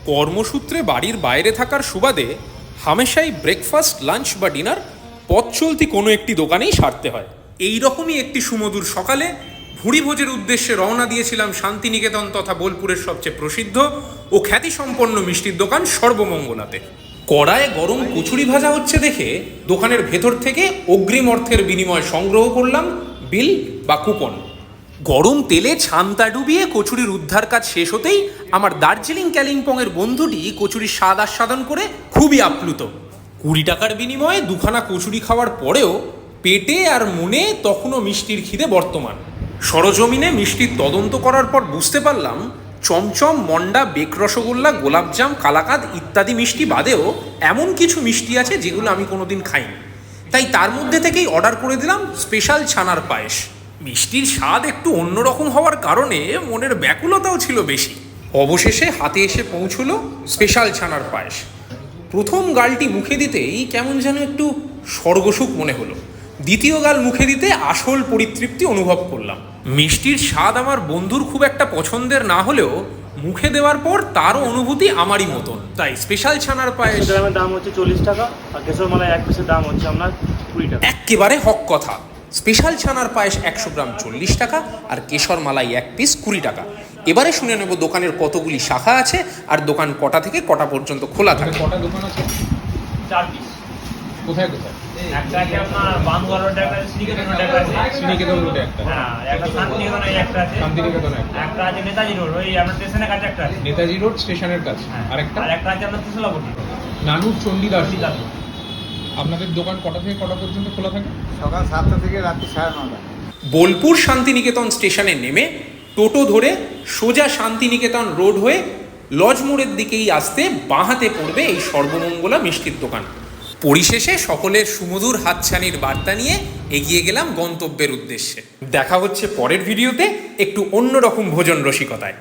কর্মসূত্রে বাড়ির বাইরে থাকার সুবাদে হামেশাই ব্রেকফাস্ট, লাঞ্চ বা ডিনার পথ চলতি কোনো একটি দোকানেই সারতে হয়। এই রকমই একটি সুমধুর সকালে ভুঁড়িভোজের উদ্দেশ্যে রওনা দিয়েছিলাম শান্তিনিকেতন তথা বোলপুরের সবচেয়ে প্রসিদ্ধ ও খ্যাতিসম্পন্ন মিষ্টির দোকান সর্বমঙ্গলাতে। কড়ায় গরম কচুরি ভাজা হচ্ছে দেখে দোকানের ভেতর থেকে অগ্রিম অর্থের বিনিময়ে সংগ্রহ করলাম বিল বা কুপন। গরম তেলে ছান্তা ডুবিয়ে কচুরির উদ্ধার কাজ শেষ হতেই আমার দার্জিলিং কালিম্পংয়ের বন্ধুটি কচুরির স্বাদ আস্বাদন করে খুবই আপ্লুত। 20 টাকার বিনিময়ে দুখানা কচুরি খাওয়ার পরেও পেটে আর মনে তখনও মিষ্টির খিদে বর্তমান। সরজমিনে মিষ্টির তদন্ত করার পর বুঝতে পারলাম চমচম, মন্ডা, বেক রসগোল্লা, গোলাপজাম, কালাকাঁদ ইত্যাদি মিষ্টি বাদেও এমন কিছু মিষ্টি আছে যেগুলো আমি কোনোদিন খাইনি। তাই তার মধ্যে থেকেই অর্ডার করে দিলাম স্পেশাল ছানার পায়েস। মিষ্টির স্বাদ একটু অন্যরকম হওয়ার কারণে মনের ব্যাকুলতাও ছিল বেশি। অবশেষে হাতে এসে পৌঁছলো স্পেশাল ছানার পায়েস। প্রথম গালটি মুখে দিতেই কেমন যেন একটু স্বর্গসুখ মনে হলো। দ্বিতীয় গাল মুখে দিতে আসল পরিতৃপ্তি অনুভব করলাম। মিষ্টির স্বাদ আমার বন্ধুর খুব একটা পছন্দের না হলেও মুখে দেওয়ার পর তারও অনুভূতি আমারই মতন। তাই স্পেশাল ছানার পায়েস দাম হচ্ছে 40 টাকা আর কেশর মালাই এক পিসের দাম হচ্ছে আপনার 20 টাকা। একেবারে হক কথা। স্পেশাল ছানার পায়েস 100 গ্রাম 40 টাকা আর কেশর মালাই এক পিস 20 টাকা। এবারে শুনে নেব দোকানের কতগুলি শাখা আছে আর দোকান কটা থেকে কটা পর্যন্ত খোলা থাকে। কটা দোকান আছে? 4 পিস। কোথায় কোথায়? একটা আছে আপনার বানগড় রোডে, একটা আছে শ্রীনিকেতন রোডে, একটা আছে শ্রীনিকেতন রোডে একটা, হ্যাঁ একটা শান্তিনিকেতনে একটা আছে, শান্তিনিকেতনে একটা আছে নেতাজি রোড ওই আপনার স্টেশনের কাছে একটা আছে, নেতাজি রোড স্টেশনের কাছে, আর একটা আছে আপনার ত্রিশূলাপট্টি নানুর চণ্ডীদাস। চণ্ডীদাস। আপনাদের দোকান কটা থেকে কটা পর্যন্ত খোলা থাকে? সকাল 7টা থেকে রাত্রি 9:30। বোলপুর শান্তিনিকেতন স্টেশনে নেমে টোটো ধরে সোজা শান্তিনিকেতন রোড হয়ে লজ মোড়ের দিকেই আসতে বাঁহাতে পড়বে এই সর্বমঙ্গলা মিষ্টির দোকান। পরিশেষে সকলের সুমধুর হাতছানির বার্তা নিয়ে এগিয়ে গেলাম গন্তব্যের উদ্দেশ্যে। দেখা হচ্ছে পরের ভিডিওতে একটু অন্যরকম ভোজন রসিকতায়।